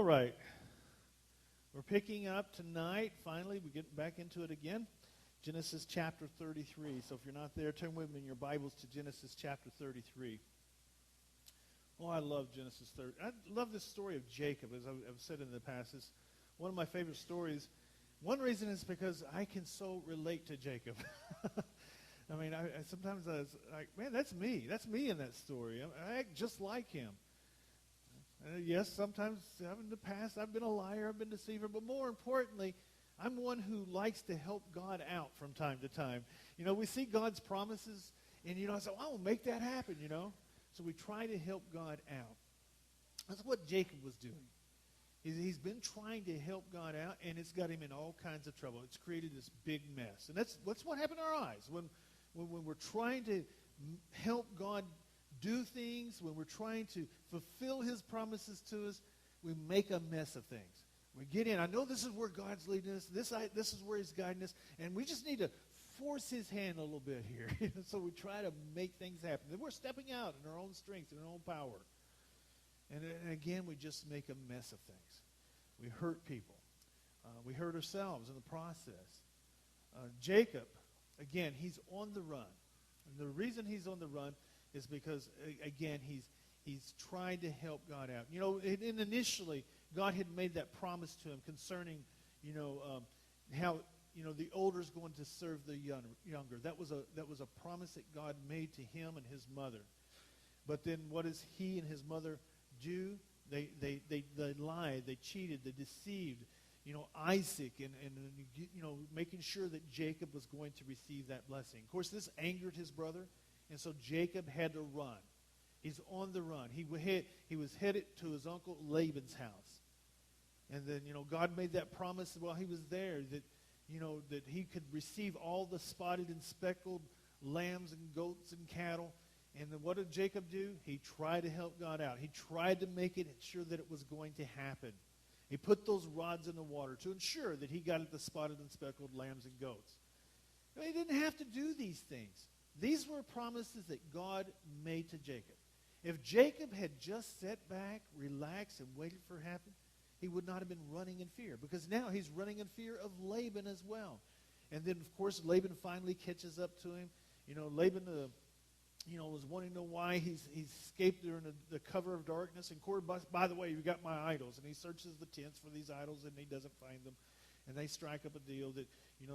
right. We're picking up tonight. Finally, we get back into it again. Genesis chapter 33. So if you're not there, turn with me in your Bibles to Genesis chapter 33. Oh, I love Genesis 30. I love this story of Jacob, as I've said in the past. It's one of my favorite stories. One reason is because I can so relate to Jacob. I mean, I sometimes I was like, man, that's me. That's me in that story. I act just like him. Yes, sometimes in the past I've been a liar, I've been a deceiver, but more importantly, I'm one who likes to help God out from time to time. You know, we see God's promises, and, I say, I will make that happen, So we try to help God out. That's what Jacob was doing. He's been trying to help God out, and it's got him in all kinds of trouble. It's created this big mess. And that's what happened in our eyes. When we're trying to help God do things, when we're trying to fulfill his promises to us, we make a mess of things. We get in. I know this is where God's leading us. This is where he's guiding us. And we just need to force his hand a little bit here. So we try to make things happen. And we're stepping out in our own strength and our own power. And again, we just make a mess of things. We hurt people. We hurt ourselves in the process. Jacob, again, he's on the run. And the reason he's on the run is because, again, he's trying to help God out. And initially, God had made that promise to him concerning, how, the older is going to serve the younger. That was a promise that God made to him and his mother. But then what does he and his mother do? They lied, they cheated, they deceived, Isaac, and making sure that Jacob was going to receive that blessing. Of course, this angered his brother. And so Jacob had to run. He's on the run. He was headed to his uncle Laban's house. And then, God made that promise while he was there that, that he could receive all the spotted and speckled lambs and goats and cattle. And then what did Jacob do? He tried to help God out. He tried to make it sure that it was going to happen. He put those rods in the water to ensure that he got the spotted and speckled lambs and goats. He didn't have to do these things. These were promises that God made to Jacob. If Jacob had just sat back, relaxed, and waited for it to happen, he would not have been running in fear. Because now he's running in fear of Laban as well. And then, of course, Laban finally catches up to him. Laban, was wanting to know why he's escaped during the cover of darkness. And by the way, you got my idols. And he searches the tents for these idols, and he doesn't find them. And they strike up a deal that,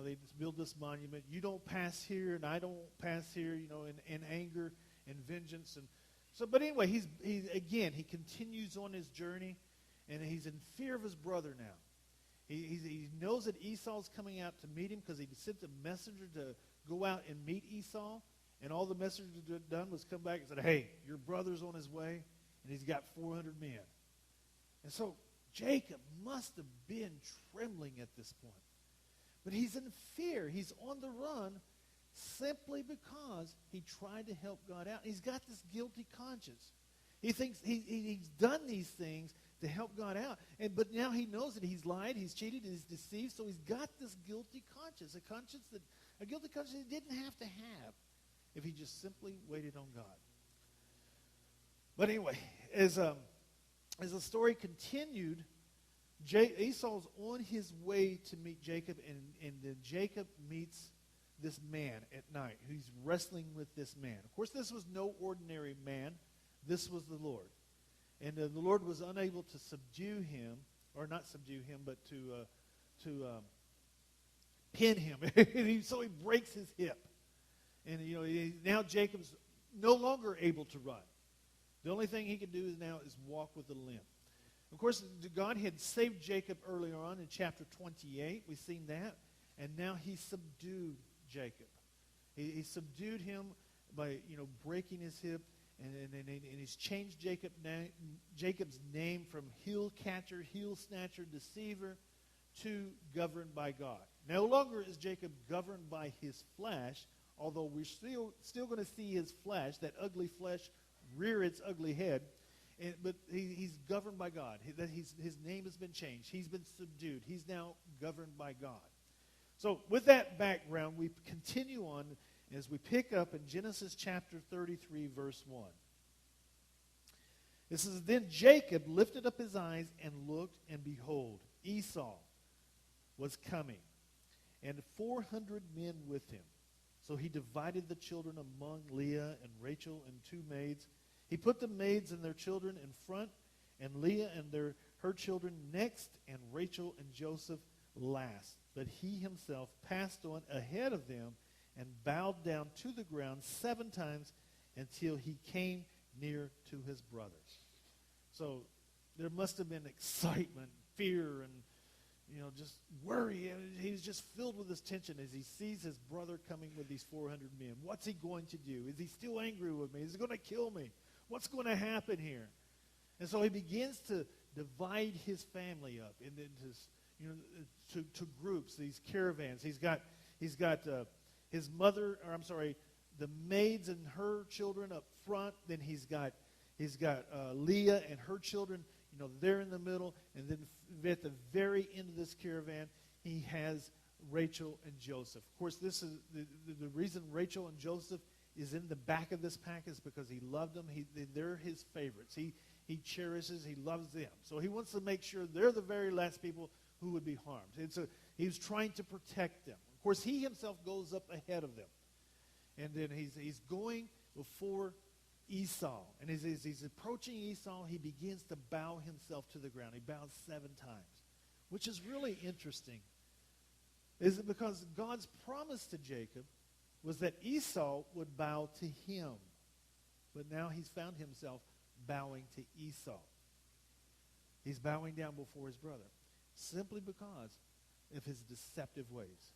they just build this monument. You don't pass here, and I don't pass here, in anger and vengeance. And so, but anyway, he continues on his journey, and he's in fear of his brother now. He knows that Esau's coming out to meet him because he sent a messenger to go out and meet Esau. And all the messenger had done was come back and said, hey, your brother's on his way, and he's got 400 men. And so Jacob must have been trembling at this point. But he's in fear. He's on the run simply because he tried to help God out. He's got this guilty conscience. He thinks he's done these things to help God out. But now he knows that he's lied, he's cheated, he's deceived, so he's got this guilty conscience, a guilty conscience he didn't have to have if he just simply waited on God. But anyway, as the story continued, Esau's on his way to meet Jacob, and then Jacob meets this man at night who's wrestling with this man. Of course, this was no ordinary man. This was the Lord. And the Lord was unable to subdue him, or not subdue him, but to pin him. So he breaks his hip. And, now Jacob's no longer able to run. The only thing he can do now is walk with a limp. Of course, God had saved Jacob earlier on in chapter 28. We've seen that. And now he subdued Jacob. He subdued him by, breaking his hip. And he's changed Jacob's name from heel catcher, heel snatcher, deceiver, to governed by God. No longer is Jacob governed by his flesh, although we're still going to see his flesh, that ugly flesh, rear its ugly head. But he's governed by God. His name has been changed. He's been subdued. He's now governed by God. So with that background, we continue on as we pick up in Genesis chapter 33, verse 1. It says, then Jacob lifted up his eyes and looked, and behold, Esau was coming, and 400 men with him. So he divided the children among Leah and Rachel and 2 maids. He put the maids and their children in front, and Leah and her children next, and Rachel and Joseph last. But he himself passed on ahead of them and bowed down to the ground 7 times until he came near to his brothers. So there must have been excitement, fear, and just worry. He was just filled with this tension as he sees his brother coming with these 400 men. What's he going to do? Is he still angry with me? Is he going to kill me? What's going to happen here? And so he begins to divide his family up into to groups, these caravans. He's got his mother, the maids and her children up front. Then he's got Leah and her children, they're in the middle. And then at the very end of this caravan, he has Rachel and Joseph. Of course, this is the reason Rachel and Joseph is in the back of this pack is because he loved them. They're his favorites. He cherishes, he loves them. So he wants to make sure they're the very last people who would be harmed. And so he's trying to protect them. Of course, he himself goes up ahead of them. And then he's going before Esau. And as he's approaching Esau, he begins to bow himself to the ground. He bows 7 times, which is really interesting. Is it because God's promise to Jacob was that Esau would bow to him. But now he's found himself bowing to Esau. He's bowing down before his brother simply because of his deceptive ways.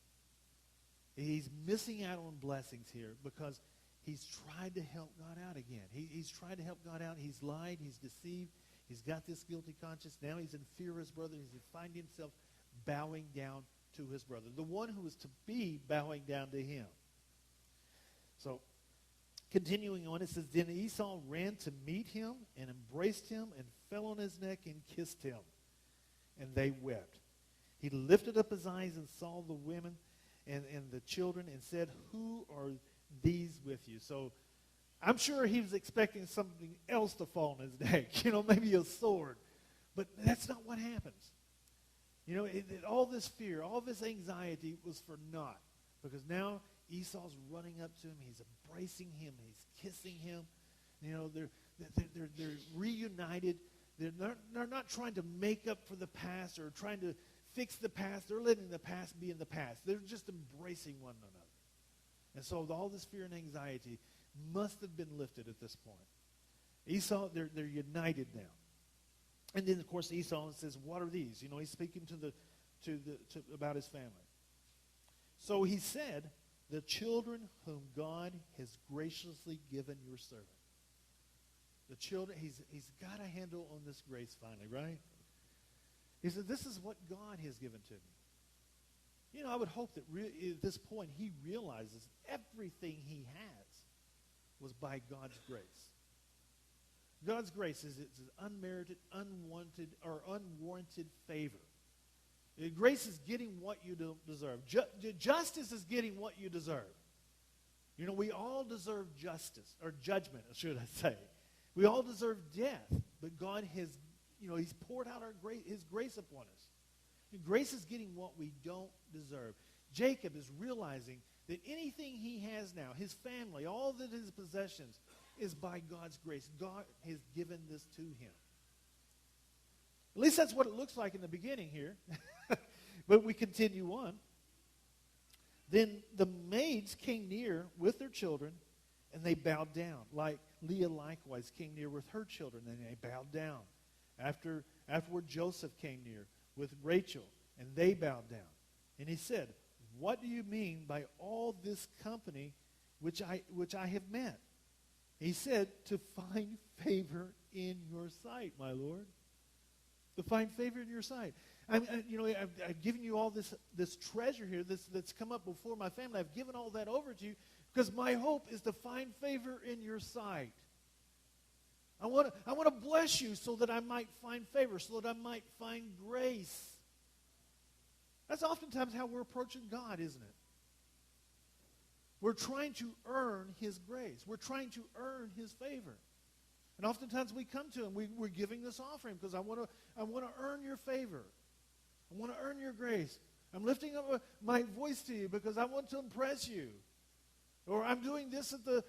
He's missing out on blessings here because he's tried to help God out again. He's tried to help God out. He's lied. He's deceived. He's got this guilty conscience. Now he's in fear of his brother. He's finding himself bowing down to his brother, the one who is to be bowing down to him. So, continuing on, it says, then Esau ran to meet him and embraced him and fell on his neck and kissed him. And they wept. He lifted up his eyes and saw the women and the children and said, who are these with you? So I'm sure he was expecting something else to fall on his neck, maybe a sword. But that's not what happens. All this fear, all this anxiety was for naught. Because now Esau's running up to him. He's embracing him. He's kissing him. They're reunited. They're not trying to make up for the past or trying to fix the past. They're letting the past be in the past. They're just embracing one another. And so all this fear and anxiety must have been lifted at this point. Esau, they're united now. And then, of course, Esau says, what are these? He's speaking about his family. So he said, the children whom God has graciously given your servant. The children, he's got a handle on this grace finally, right? He said, this is what God has given to me. I would hope that at this point he realizes everything he has was by God's grace. God's grace is it's an unmerited, unwanted, or unwarranted favor. Grace is getting what you deserve. Justice is getting what you deserve. We all deserve justice, or judgment, should I say. We all deserve death, but God has, he's poured out his grace upon us. And grace is getting what we don't deserve. Jacob is realizing that anything he has now, his family, all of his possessions, is by God's grace. God has given this to him. At least that's what it looks like in the beginning here. But we continue on. Then the maids came near with their children, and they bowed down. Like Leah likewise came near with her children, and they bowed down. Afterward, Joseph came near with Rachel, and they bowed down. And he said, what do you mean by all this company which I have met? He said, to find favor in your sight, my Lord. To find favor in your sight. I've given you all this treasure here that's come up before my family. I've given all that over to you because my hope is to find favor in your sight. I want to bless you so that I might find favor, so that I might find grace. That's oftentimes how we're approaching God, isn't it? We're trying to earn his grace. We're trying to earn his favor. And oftentimes we come to him, we're giving this offering because I want to earn your favor. I want to earn your grace. I'm lifting up my voice to you because I want to impress you. Or I'm doing this at the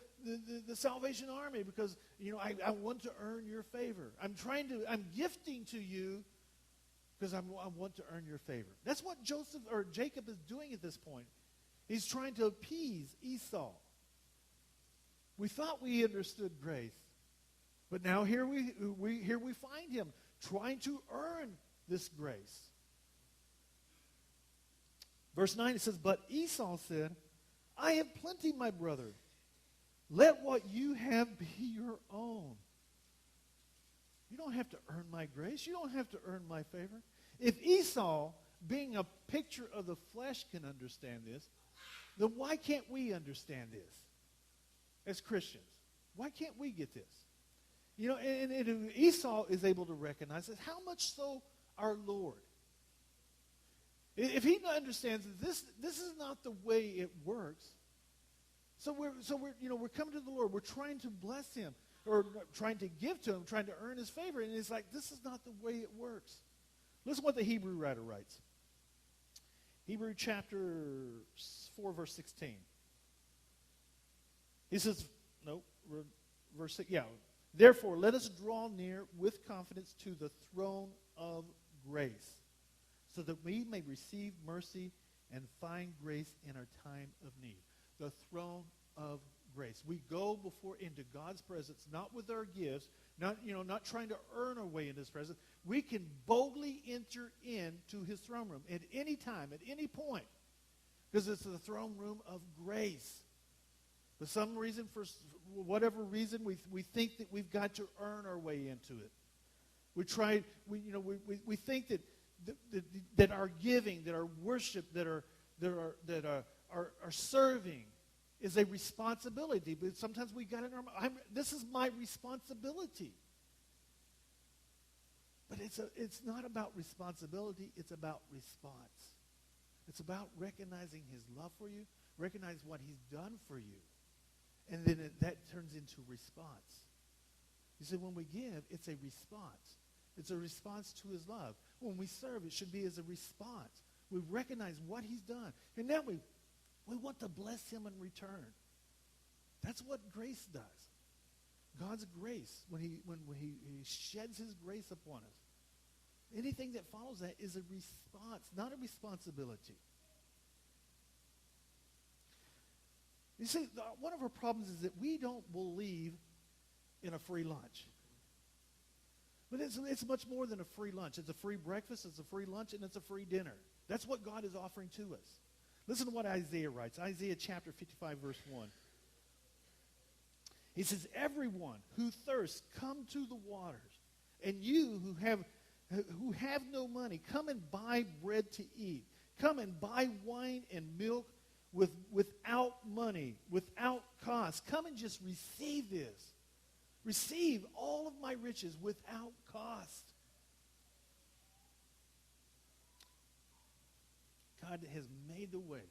Salvation Army because, I want to earn your favor. I'm gifting to you because I want to earn your favor. That's what Jacob is doing at this point. He's trying to appease Esau. We thought we understood grace. But now here we find him trying to earn this grace. Verse 9, it says, "But Esau said, I have plenty, my brother. Let what you have be your own." You don't have to earn my grace. You don't have to earn my favor. If Esau, being a picture of the flesh, can understand this, then why can't we understand this as Christians? Why can't we get this? And Esau is able to recognize this. How much so our Lord? If he understands that this is not the way it works, so we're coming to the Lord. We're trying to bless him, or trying to give to him, trying to earn his favor, and it's like this is not the way it works. Listen to what the Hebrew writer writes. Hebrew chapter 4, verse 16. He says, verse 6, yeah. "Therefore, let us draw near with confidence to the throne of grace, so that we may receive mercy and find grace in our time of need." The throne of grace. We go into God's presence, not with our gifts, not trying to earn our way into his presence. We can boldly enter into his throne room at any time, at any point, because it's the throne room of grace. For some reason, for whatever reason, we think that we've got to earn our way into it. We think that our giving, that our worship, that our serving is a responsibility. But sometimes we got it in our mind. This is my responsibility. But it's not about responsibility. It's about response. It's about recognizing his love for you, recognize what he's done for you, and then that turns into response. You see, when we give, it's a response. It's a response to his love. When we serve, it should be as a response. We recognize what he's done. And now we want to bless him in return. That's what grace does. God's grace, when he sheds his grace upon us, anything that follows that is a response, not a responsibility. You see, one of our problems is that we don't believe in a free lunch. But it's much more than a free lunch. It's a free breakfast, it's a free lunch, and it's a free dinner. That's what God is offering to us. Listen to what Isaiah writes. Isaiah chapter 55, verse 1. He says, "Everyone who thirsts, come to the waters. And you who have no money, come and buy bread to eat. Come and buy wine and milk without money, without cost. Come and just receive this. Receive all of my riches without cost." God has made the way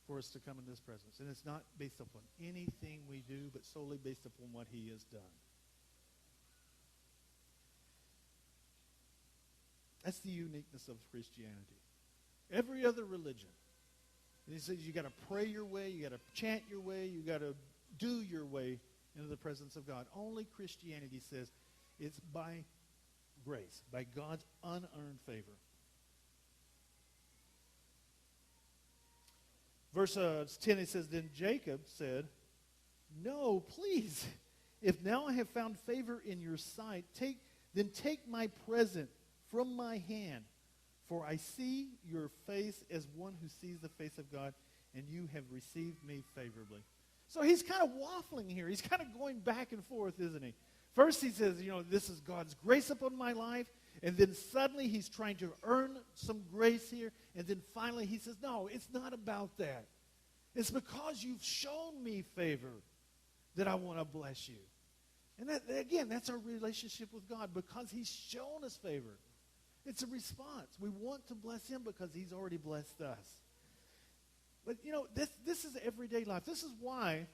for us to come into his presence. And it's not based upon anything we do, but solely based upon what he has done. That's the uniqueness of Christianity. Every other religion, he says you got to pray your way, you got to chant your way, you got to do your way into the presence of God. Only Christianity says it's by grace, by God's unearned favor. Verse 10, it says, "Then Jacob said, 'No, please, if now I have found favor in your sight, then take my present from my hand, for I see your face as one who sees the face of God, and you have received me favorably.'" So he's kind of waffling here. He's kind of going back and forth, isn't he? First he says, this is God's grace upon my life. And then suddenly he's trying to earn some grace here. And then finally he says, no, it's not about that. It's because you've shown me favor that I want to bless you. And that's our relationship with God, because he's shown us favor. It's a response. We want to bless him because he's already blessed us. But, this is everyday life. This is why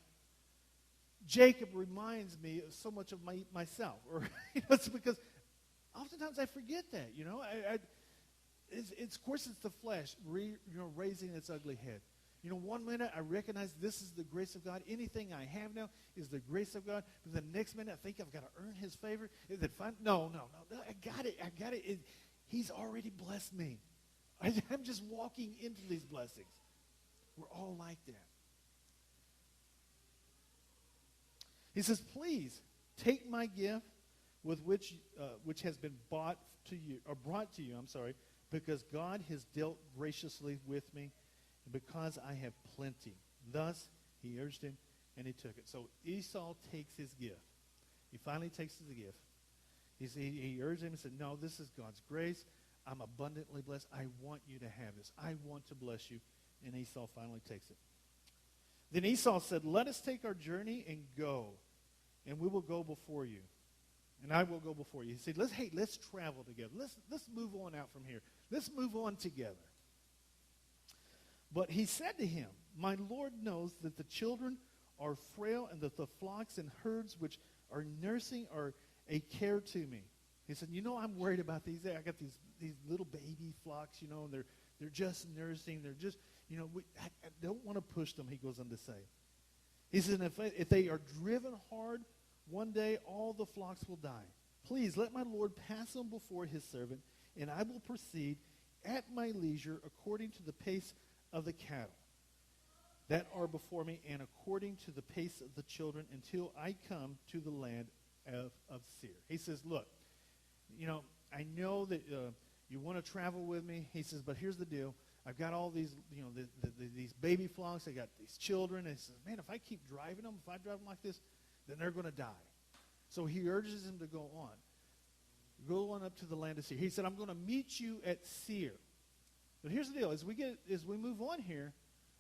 Jacob reminds me of so much of myself. Or it's because oftentimes I forget that, Of course, it's the flesh, raising its ugly head. One minute I recognize this is the grace of God. Anything I have now is the grace of God. But the next minute I think I've got to earn his favor. Is it fine? No. I got it. He's already blessed me. I'm just walking into these blessings. We're all like that. He says, please take my gift with which has been brought to you, because God has dealt graciously with me, and because I have plenty. Thus, he urged him, and he took it. So Esau takes his gift. He finally takes the gift. He urged him and said, no, this is God's grace. I'm abundantly blessed. I want you to have this. I want to bless you. And Esau finally takes it. Then Esau said, let us take our journey and go, and we will go before you. And I will go before you. He said, let's travel together. Let's move on out from here. Let's move on together. But he said to him, my Lord knows that the children are frail, and that the flocks and herds which are nursing are a care to me. He said, I'm worried about these. I got these little baby flocks, and they're just nursing. They're just, I don't want to push them, he goes on to say. He said, if they are driven hard, one day all the flocks will die. Please let my Lord pass on before his servant, and I will proceed at my leisure according to the pace of the cattle that are before me, and according to the pace of the children, until I come to the land of Seir. He says, look, I know that you want to travel with me. He says, but here's the deal. I've got all these, these baby flocks. I got these children. And he says, man, if I keep driving them, if I drive them like this, then they're going to die. So he urges him to go on. Go on up to the land of Seir. He said, I'm going to meet you at Seir. But here's the deal. As we move on here,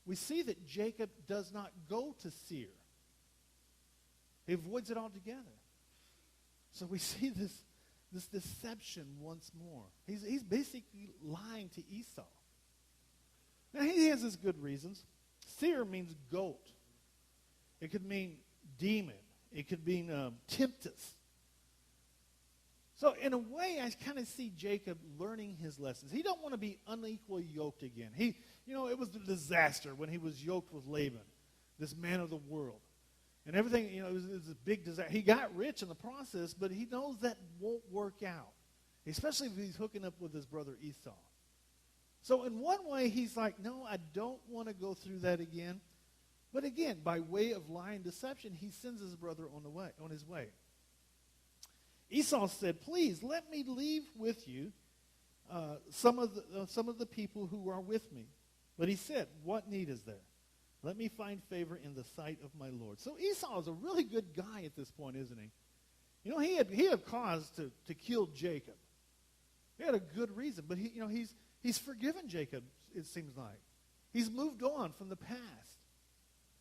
we see that Jacob does not go to Seir. He avoids it altogether. So we see this deception once more. He's basically lying to Esau. Now, he has his good reasons. Seir means goat. It could mean demon. It could mean tempest. So in a way, I kind of see Jacob learning his lessons. He don't want to be unequally yoked again. It was a disaster when he was yoked with Laban, this man of the world. And everything, it was a big disaster. He got rich in the process, but he knows that won't work out, especially if he's hooking up with his brother Esau. So in one way, he's like, no, I don't want to go through that again. But again, by way of lying deception, he sends his brother on his way. Esau said, please let me leave with you some of the people who are with me. But he said, what need is there? Let me find favor in the sight of my Lord. So Esau is a really good guy at this point, isn't he? He had cause to kill Jacob. He had a good reason, but he's forgiven Jacob, it seems like. He's moved on from the past.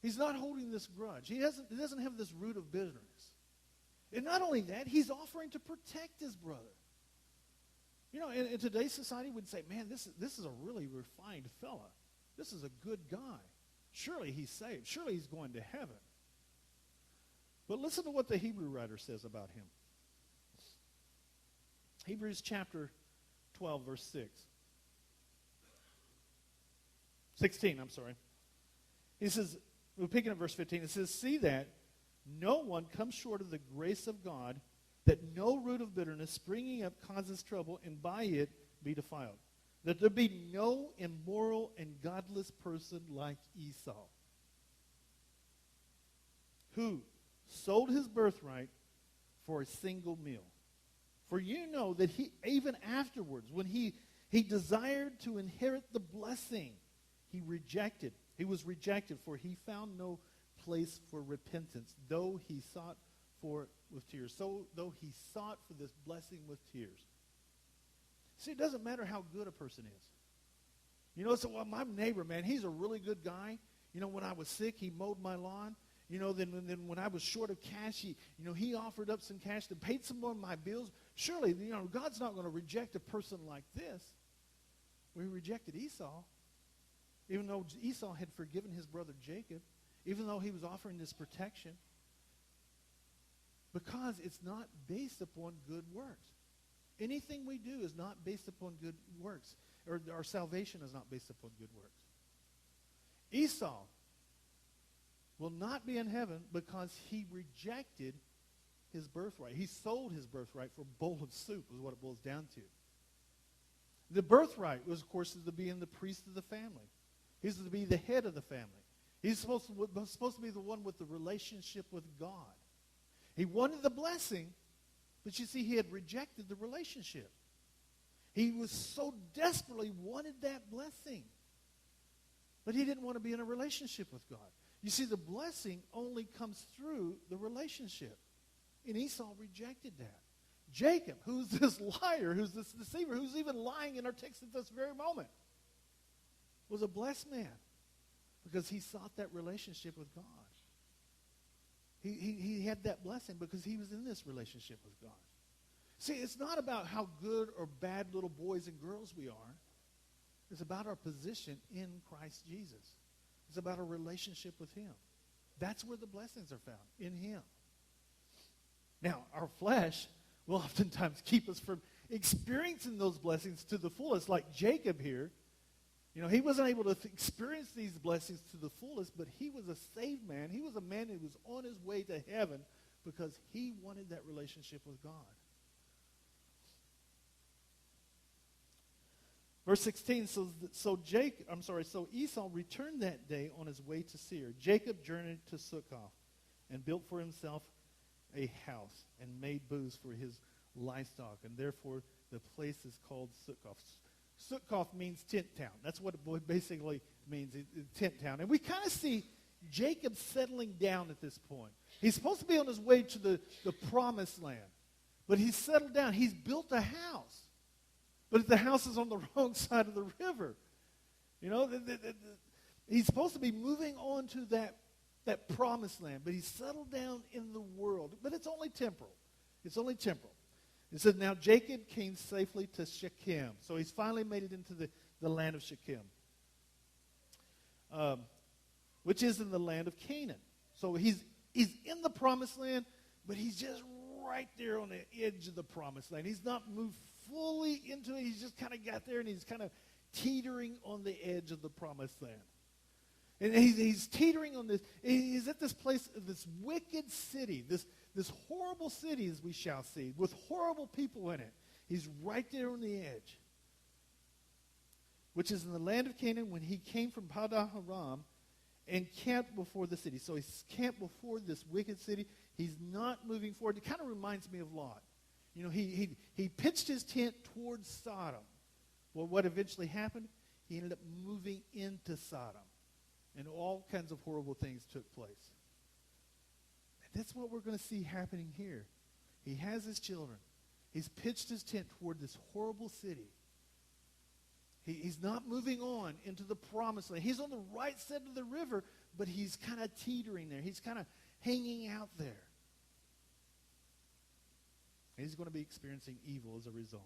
He's not holding this grudge. He doesn't have this root of bitterness. And not only that, he's offering to protect his brother. In today's society, we'd say, man, this is a really refined fella. This is a good guy. Surely he's saved. Surely he's going to heaven. But listen to what the Hebrew writer says about him. Hebrews chapter 12, verse 16. He says, we're picking up verse 15. It says, see that no one comes short of the grace of God, that no root of bitterness springing up causes trouble, and by it be defiled. That there be no immoral and godless person like Esau, who sold his birthright for a single meal. For you know that he, even afterwards, when he desired to inherit the blessing, he was rejected, for he found no place for repentance, though he sought for it with tears. So, though he sought for this blessing with tears. See, it doesn't matter how good a person is. My neighbor, man, he's a really good guy. When I was sick, he mowed my lawn. Then when I was short of cash, he offered up some cash to pay some of my bills. Surely, God's not going to reject a person like this. Well, he rejected Esau. Even though Esau had forgiven his brother Jacob, even though he was offering this protection. Because it's not based upon good works. Anything we do is not based upon good works. Or our salvation is not based upon good works. Esau will not be in heaven because he rejected his birthright. He sold his birthright for a bowl of soup is what it boils down to. The birthright was, of course, to be in the priest of the family. He's to be the head of the family. He's supposed to be the one with the relationship with God. He wanted the blessing, but you see, he had rejected the relationship. He was so desperately wanted that blessing. But he didn't want to be in a relationship with God. You see, the blessing only comes through the relationship. And Esau rejected that. Jacob, who's this liar, who's this deceiver, who's even lying in our text at this very moment, was a blessed man because he sought that relationship with God. He had that blessing because he was in this relationship with God. See, it's not about how good or bad little boys and girls we are. It's about our position in Christ Jesus. It's about our relationship with him. That's where the blessings are found, in him. Now, our flesh will oftentimes keep us from experiencing those blessings to the fullest, like Jacob here. You know, he wasn't able to experience these blessings to the fullest, but he was a saved man. He was a man who was on his way to heaven because he wanted that relationship with God. Verse 16, so Esau returned that day on his way to Seir. Jacob journeyed to Succoth and built for himself a house and made booths for his livestock, and therefore the place is called Succoth. Succoth means tent town. That's what it basically means, tent town. And we kind of see Jacob settling down at this point. He's supposed to be on his way to the promised land, but he's settled down. He's built a house. But the house is on the wrong side of the river. You know, he's supposed to be moving on to that promised land, but he's settled down in the world. But it's only temporal. It's only temporal. It says, now Jacob came safely to Shechem. So he's finally made it into the land of Shechem, which is in the land of Canaan. So he's in the promised land, but he's just right there on the edge of the promised land. He's not moved fully into it. He's just kind of got there, and he's kind of teetering on the edge of the promised land. And he's teetering on this. He's at this place, this wicked city, this horrible city, as we shall see, with horrible people in it. He's right there on the edge, which is in the land of Canaan, when he came from Padan Aram and camped before the city. So he's camped before this wicked city. He's not moving forward. It kind of reminds me of Lot. You know, he pitched his tent towards Sodom. Well, what eventually happened? He ended up moving into Sodom. And all kinds of horrible things took place. And that's what we're going to see happening here. He has his children. He's pitched his tent toward this horrible city. He's not moving on into the promised land. He's on the right side of the river, but he's kind of teetering there. He's kind of hanging out there. And he's going to be experiencing evil as a result.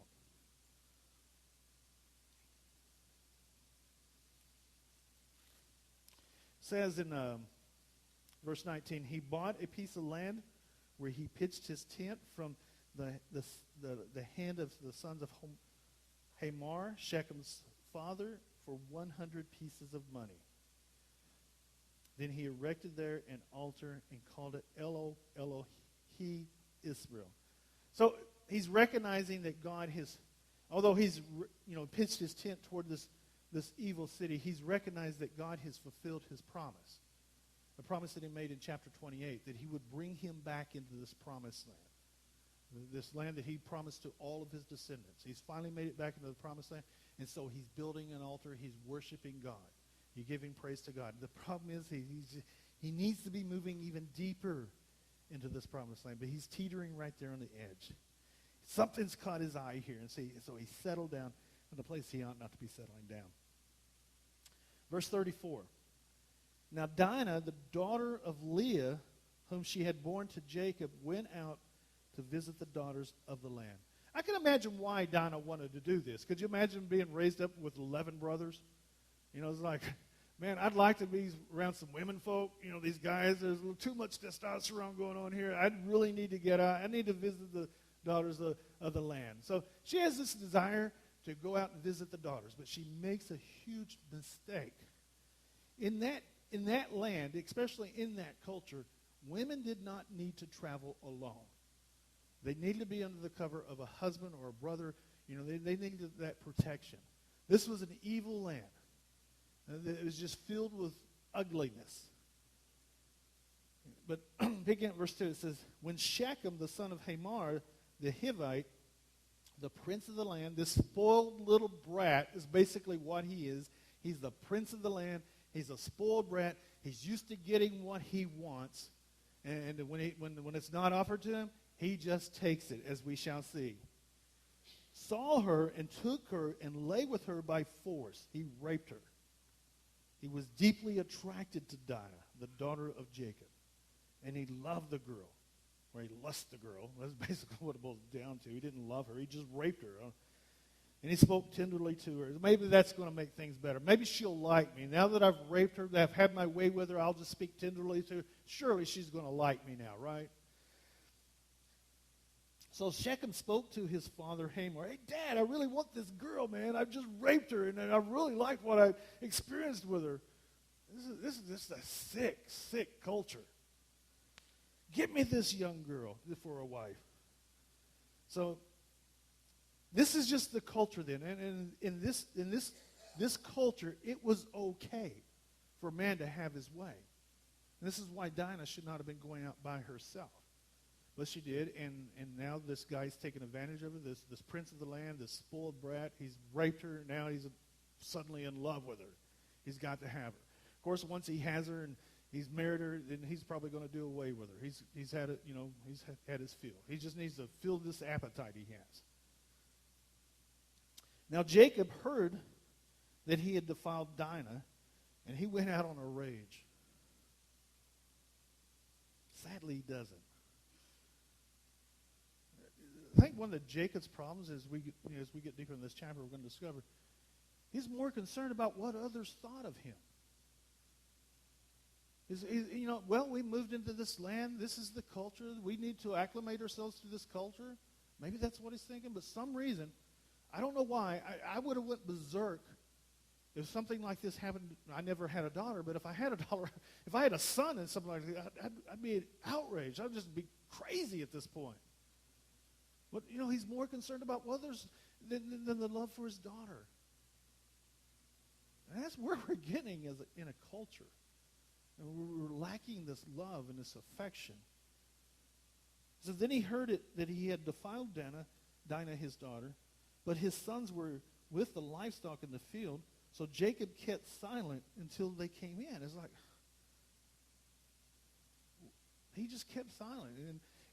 It says in verse 19, he bought a piece of land where he pitched his tent from the hand of the sons of Hamor, Shechem's father, for 100 pieces of money. Then he erected there an altar and called it Elohi Israel. So he's recognizing that God has, although he's pitched his tent toward this evil city, he's recognized that God has fulfilled his promise. The promise that he made in chapter 28, that he would bring him back into this promised land. This land that he promised to all of his descendants. He's finally made it back into the promised land, and so he's building an altar. He's worshiping God. He's giving praise to God. The problem is he needs to be moving even deeper into this promised land, but he's teetering right there on the edge. Something's caught his eye here, and so he settled down in the place he ought not to be settling down. Verse 34. Now Dinah, the daughter of Leah, whom she had borne to Jacob, went out to visit the daughters of the land. I can imagine why Dinah wanted to do this. Could you imagine being raised up with 11 brothers? You know, it's like Man, I'd like to be around some women folk. You know, these guys, there's a little too much testosterone going on here. I really need to get out. I need to visit the daughters of the land. So she has this desire to go out and visit the daughters, but she makes a huge mistake. In that land, especially in that culture, women did not need to travel alone. They needed to be under the cover of a husband or a brother. You know, they needed that protection. This was an evil land. It was just filled with ugliness. But picking up verse 2, it says, when Shechem, the son of Hamor, the Hivite, the prince of the land, this spoiled little brat is basically what he is. He's the prince of the land. He's a spoiled brat. He's used to getting what he wants. And when it's not offered to him, he just takes it, as we shall see. Saw her and took her and lay with her by force. He raped her. He was deeply attracted to Dinah, the daughter of Jacob. And he loved the girl. Or he lusted the girl. That's basically what it boils down to. He didn't love her. He just raped her. And he spoke tenderly to her. Maybe that's going to make things better. Maybe she'll like me. Now that I've raped her, that I've had my way with her, I'll just speak tenderly to her. Surely she's going to like me now, right? So Shechem spoke to his father Hamor. Hey, Dad, I really want this girl, man. I've just raped her, and I really liked what I experienced with her. This is just a sick, sick culture. Get me this young girl for a wife. So this is just the culture then. And in this culture, it was okay for a man to have his way. And this is why Dinah should not have been going out by herself. But she did, and now this guy's taking advantage of her, this prince of the land, this spoiled brat. He's raped her, and now he's suddenly in love with her. He's got to have her. Of course, once he has her and he's married her, then he's probably going to do away with her. He's had it, he's had his fill. He just needs to fill this appetite he has. Now Jacob heard that he had defiled Dinah, and he went out on a rage. Sadly, he doesn't. I think one of Jacob's problems as we get deeper in this chapter, we're going to discover he's more concerned about what others thought of him. We moved into this land. This is the culture. We need to acclimate ourselves to this culture. Maybe that's what he's thinking. But some reason, I don't know why, I would have went berserk if something like this happened. I never had a daughter, but if I had a daughter, if I had a son and something like that, I'd be outraged. I'd just be crazy at this point. But, he's more concerned about others than the love for his daughter. And that's where we're getting in a culture. And we're lacking this love and this affection. So then he heard it that he had defiled Dinah, his daughter, but his sons were with the livestock in the field, so Jacob kept silent until they came in. It's like, he just kept silent.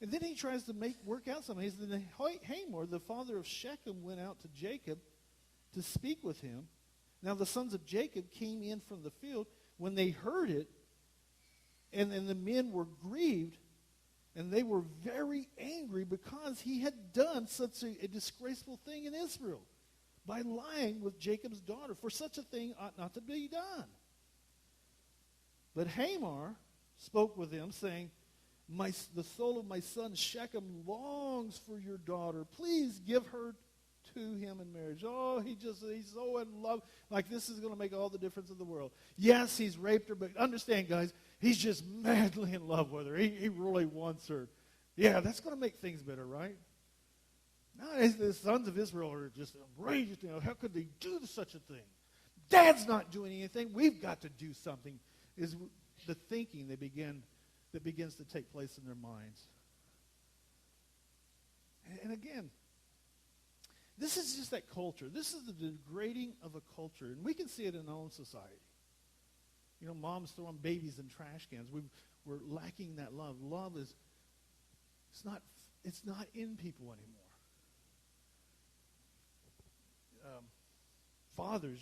And then he tries to work out something. Then Hamor, the father of Shechem, went out to Jacob to speak with him. Now the sons of Jacob came in from the field. When they heard it, and the men were grieved, and they were very angry because he had done such a disgraceful thing in Israel by lying with Jacob's daughter. For such a thing ought not to be done. But Hamor spoke with them, saying, the soul of my son Shechem longs for your daughter. Please give her to him in marriage. Oh, he's so in love. Like this is going to make all the difference in the world. Yes, he's raped her, but understand, guys, he's just madly in love with her. He really wants her. Yeah, that's going to make things better, right? Nowadays, the sons of Israel are just enraged. How could they do such a thing? Dad's not doing anything. We've got to do something. Is the thinking that begins to take place in their minds. And again, this is just that culture. This is the degrading of a culture. And we can see it in our own society. Moms throwing babies in trash cans. We're lacking that love. Love is, it's not in people anymore. Fathers,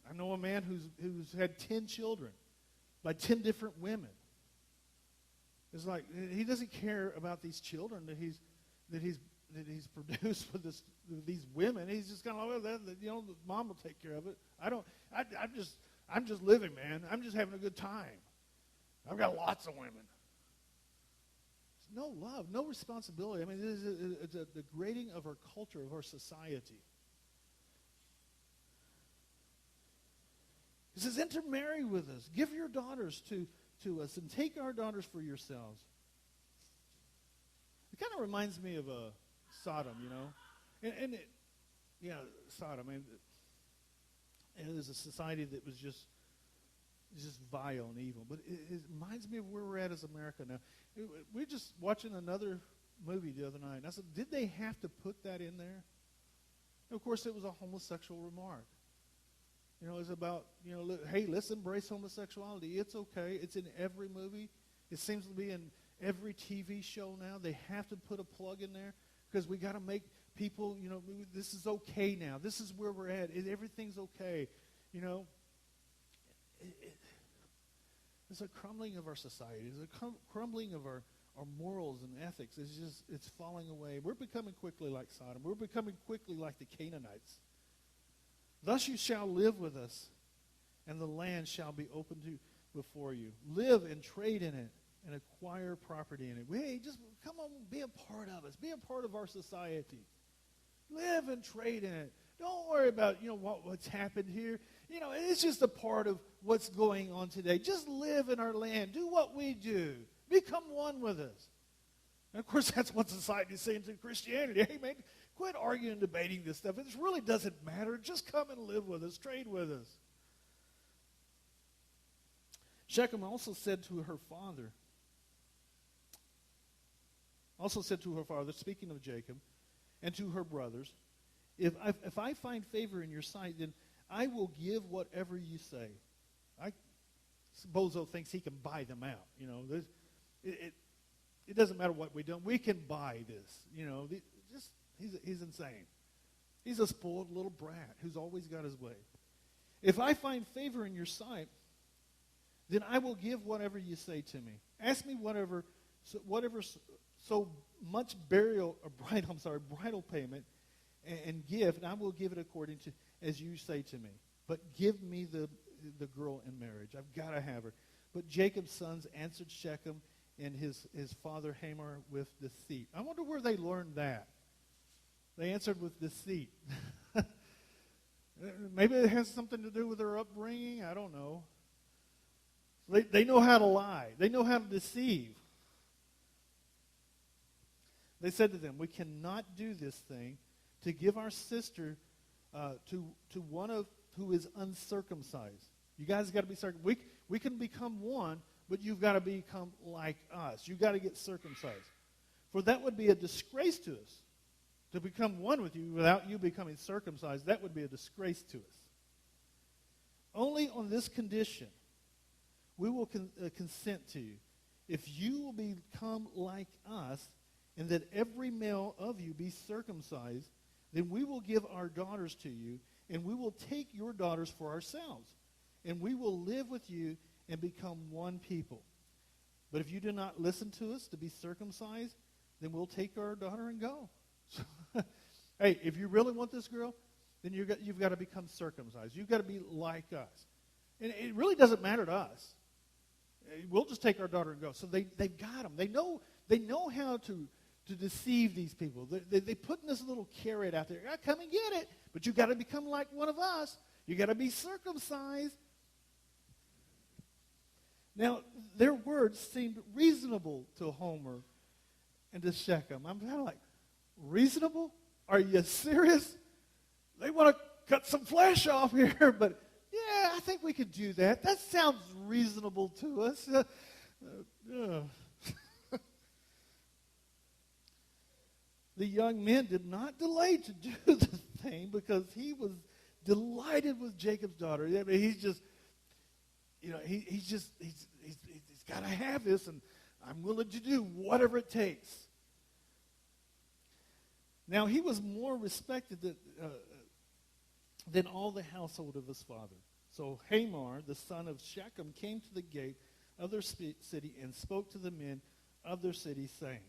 I know a man who's had 10 children by 10 different women. It's like he doesn't care about these children that he's produced with these women. He's just kind of, mom will take care of it. I'm just living, man. I'm just having a good time. I've got lots of women. There's no love, no responsibility. I mean, it's a degrading of our culture, of our society. He says, intermarry with us. Give your daughters to us and take our daughters for yourselves. It kind of reminds me of Sodom, you know. And Sodom. I mean, it was a society that was just vile and evil. But it reminds me of where we're at as America now. We're just watching another movie the other night. And I said, did they have to put that in there? And of course, it was a homosexual remark. You know, it's about, you know, hey, let's embrace homosexuality. It's okay. It's in every movie. It seems to be in every TV show now. They have to put a plug in there because we got to make people, you know, this is okay now. This is where we're at. Everything's okay. You know, it's a crumbling of our society. It's a crumbling of our morals and ethics. It's falling away. We're becoming quickly like Sodom. We're becoming quickly like the Canaanites. Thus you shall live with us, and the land shall be open before you. Live and trade in it, and acquire property in it. Hey, just come on, be a part of us. Be a part of our society. Live and trade in it. Don't worry about, you know, what's happened here. You know, it's just a part of what's going on today. Just live in our land. Do what we do. Become one with us. And of course, that's what society is saying to Christianity. Hey, man, quit arguing and debating this stuff. It really doesn't matter. Just come and live with us. Trade with us. Shechem also said to her father, speaking of Jacob, and to her brothers, if I find favor in your sight, then I will give whatever you say. Bozo thinks he can buy them out. You know, it doesn't matter what we do. We can buy this. You know, he's insane. He's a spoiled little brat who's always got his way. If I find favor in your sight, then I will give whatever you say to me. Ask me whatever so much bridal payment and give, and I will give it according to as you say to me. But give me the girl in marriage. I've got to have her. But Jacob's sons answered Shechem and his father Hamor with deceit. I wonder where they learned that. They answered with deceit. Maybe it has something to do with their upbringing. I don't know. They know how to lie. They know how to deceive. They said to them, we cannot do this thing to give our sister to one who is uncircumcised. You guys got to be circumcised. We can become one, but you've got to become like us. You've got to get circumcised. For that would be a disgrace to us. To become one with you without you becoming circumcised, that would be a disgrace to us. Only on this condition we will consent to you. If you will become like us, and that every male of you be circumcised, then we will give our daughters to you, and we will take your daughters for ourselves, and we will live with you and become one people. But if you do not listen to us to be circumcised, then we'll take our daughter and go. Hey, if you really want this girl, then you've got to become circumcised. You've got to be like us. And it really doesn't matter to us. We'll just take our daughter and go. So they've got them. They know how to deceive these people. They put this little carrot out there. Come and get it. But you've got to become like one of us. You've got to be circumcised. Now, their words seemed reasonable to Homer and to Shechem. I'm kind of like, reasonable? Are you serious? They want to cut some flesh off here, but yeah, I think we could do that. That sounds reasonable to us. The young men did not delay to do the thing because he was delighted with Jacob's daughter. I mean, he's got to have this, and I'm willing to do whatever it takes. Now, he was more respected than all the household of his father. So Hamor, the son of Shechem, came to the gate of their city and spoke to the men of their city, saying.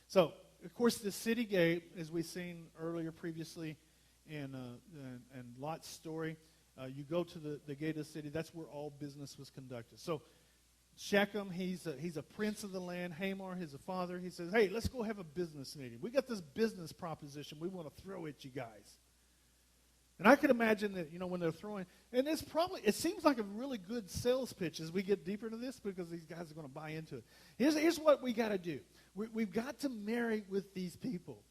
So, of course, the city gate, as we've seen earlier previously in Lot's story, You go to the gate of the city. That's where all business was conducted. So Shechem, he's a prince of the land. Hamor, he's a father. He says, hey, let's go have a business meeting. We got this business proposition we want to throw at you guys. And I could imagine that, when they're throwing, and it seems like a really good sales pitch as we get deeper into this because these guys are going to buy into it. Here's what we got to do. We've got to marry with these people.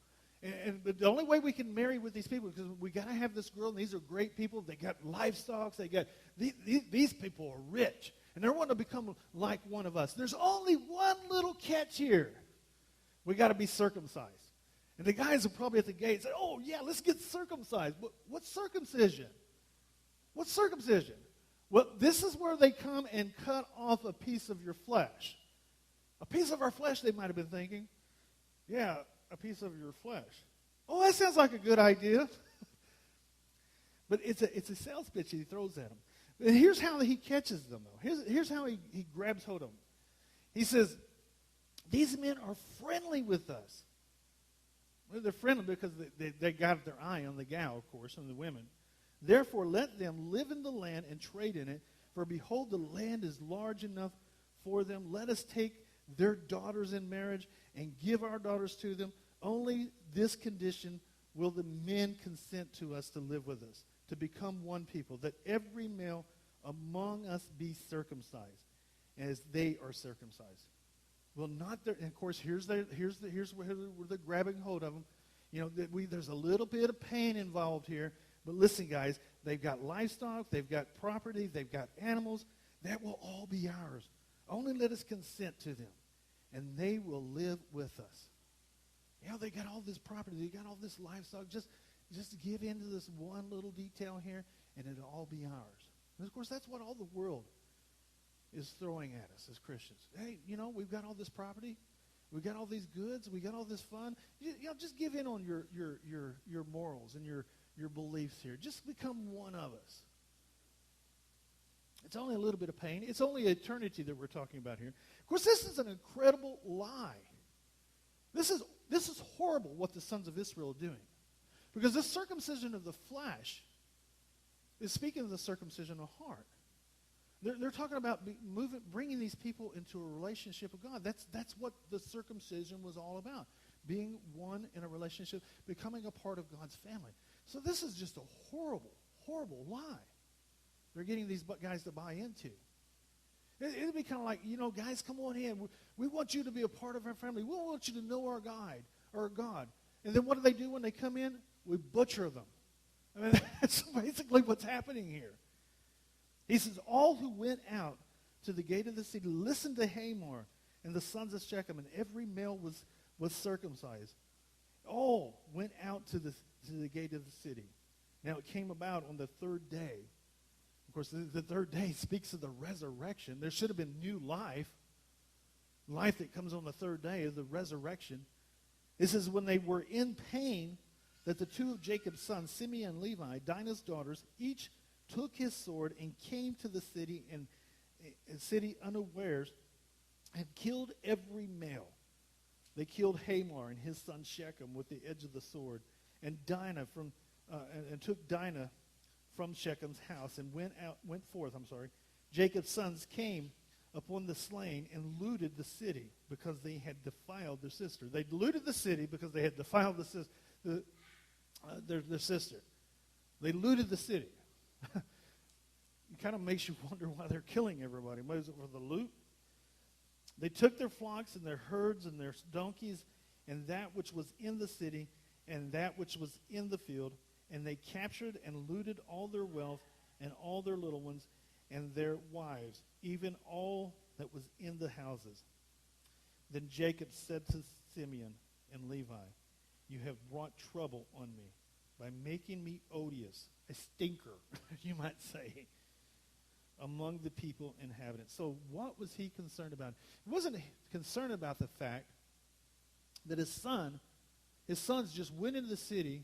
But the only way we can marry with these people is because we got to have this girl, and these are great people. They got livestock. They got these people are rich, and they want to become like one of us. There's only one little catch here. We got to be circumcised. And the guys are probably at the gate say, oh, yeah, let's get circumcised. What's circumcision? What's circumcision? Well, this is where they come and cut off a piece of your flesh. A piece of our flesh, they might have been thinking. Yeah, a piece of your flesh. Oh, that sounds like a good idea. But it's a sales pitch he throws at them. And here's how he catches them, though. Here's how he grabs hold of them. He says, these men are friendly with us. Well, they're friendly because they got their eye on the gal, of course, and the women. Therefore, let them live in the land and trade in it. For behold, the land is large enough for them. Let us take their daughters in marriage and give our daughters to them. Only this condition will the men consent to us to live with us, to become one people, that every male among us be circumcised, as they are circumcised. Well, not there. And of course, here's where they're grabbing hold of them. There's a little bit of pain involved here. But listen, guys, they've got livestock, they've got property, they've got animals. That will all be ours. Only let us consent to them, and they will live with us. They got all this property, they got all this livestock. Just give in to this one little detail here, and it'll all be ours. And of course, that's what all the world is throwing at us as Christians. Hey, we've got all this property, we got all these goods, we got all this fun. Just give in on your morals and your beliefs here. Just become one of us. It's only a little bit of pain. It's only eternity that we're talking about here. Of course, this is an incredible lie. This is horrible what the sons of Israel are doing, because the circumcision of the flesh is speaking of the circumcision of heart. They're talking about bringing these people into a relationship with God. That's what the circumcision was all about, being one in a relationship, becoming a part of God's family. So this is just a horrible, horrible lie they're getting these guys to buy into. It'd be kind of like, guys, come on in. We want you to be a part of our family. We want you to know our God. And then what do they do when they come in? We butcher them. I mean, that's basically what's happening here. He says, all who went out to the gate of the city listened to Hamor and the sons of Shechem, and every male was circumcised. All went out to the gate of the city. Now it came about on the third day. Of course, the third day speaks of the resurrection. There should have been new life. Life that comes on the third day of the resurrection. It says, when they were in pain, that the two of Jacob's sons, Simeon and Levi, Dinah's daughters, each took his sword and came to the city unawares and killed every male. They killed Hamor and his son Shechem with the edge of the sword, and took Dinah from Shechem's house and went forth. Jacob's sons came upon the slain and looted the city because they had defiled their sister. They looted the city because they had defiled their sister. They looted the city. It kind of makes you wonder why they're killing everybody. Was it for the loot? They took their flocks and their herds and their donkeys and that which was in the city and that which was in the field, and they captured and looted all their wealth and all their little ones and their wives, even all that was in the houses. Then Jacob said to Simeon and Levi, you have brought trouble on me by making me odious, a stinker, you might say, among the people inhabited. So what was he concerned about? He wasn't concerned about the fact that his sons just went into the city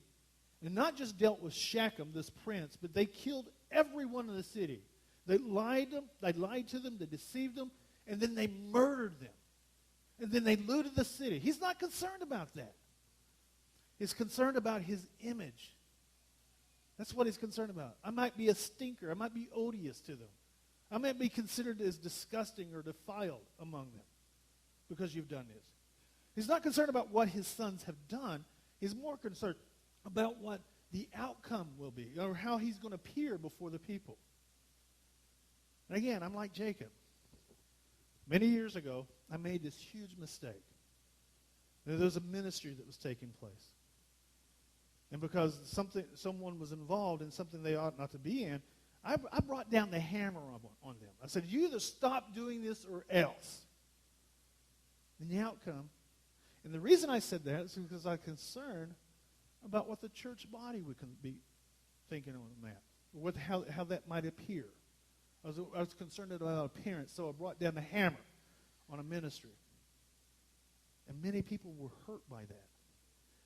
and not just dealt with Shechem, this prince, but they killed everyone in the city. They lied to them, they deceived them, and then they murdered them. And then they looted the city. He's not concerned about that. He's concerned about his image. That's what he's concerned about. I might be a stinker. I might be odious to them. I might be considered as disgusting or defiled among them because you've done this. He's not concerned about what his sons have done. He's more concerned about what the outcome will be, or how he's going to appear before the people. And again, I'm like Jacob. Many years ago, I made this huge mistake. There was a ministry that was taking place. And because someone was involved in something they ought not to be in, I brought down the hammer on them. I said, you either stop doing this or else. And the outcome, and the reason I said that is because I'm concerned about what the church body would be thinking on that, how that might appear. I was concerned about appearance, so I brought down the hammer on a ministry. And many people were hurt by that.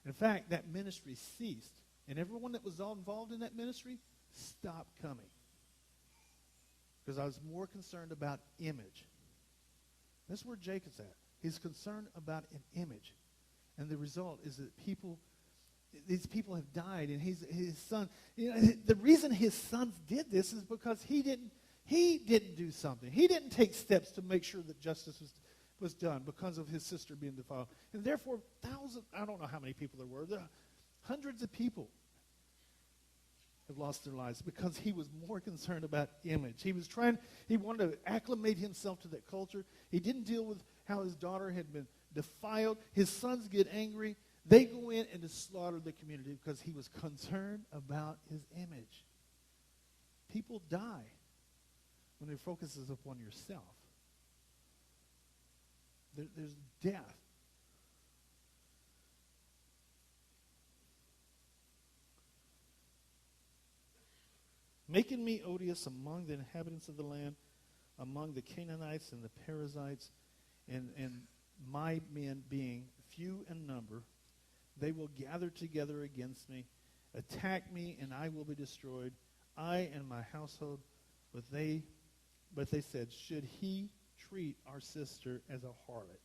In fact, that ministry ceased, and everyone that was all involved in that ministry stopped coming. Because I was more concerned about image. That's where Jacob's at. He's concerned about an image. And the result is that these people have died, and his son, the reason his sons did this is because he didn't do something. He didn't take steps to make sure that justice was done because of his sister being defiled. And therefore, I don't know how many people there were, hundreds of people have lost their lives because he was more concerned about image. He wanted to acclimate himself to that culture. He didn't deal with how his daughter had been defiled. His sons get angry. They go in and just slaughter the community because he was concerned about his image. People die when their focus is upon yourself. There's death. Making me odious among the inhabitants of the land, among the Canaanites and the Perizzites, and my men being few in number, they will gather together against me, attack me, and I will be destroyed, I and my household. But they said, should he treat our sister as a harlot?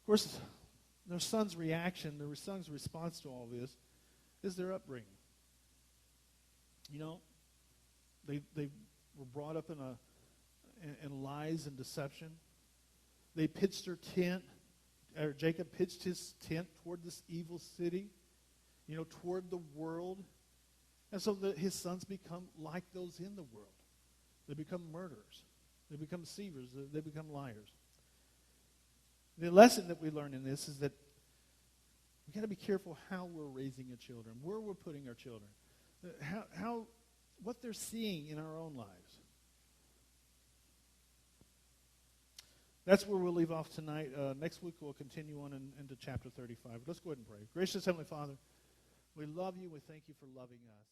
Of course, their son's reaction, their son's response to all this is their upbringing. You know, they were brought up in lies and deception. They pitched their tent, or Jacob pitched his tent toward this evil city, toward the world. And so his sons become like those in the world. They become murderers. They become deceivers. They become liars. The lesson that we learn in this is that we've got to be careful how we're raising our children, where we're putting our children. What they're seeing in our own lives. That's where we'll leave off tonight. Next week we'll continue on into chapter 35. Let's go ahead and pray. Gracious Heavenly Father, we love you. We thank you for loving us.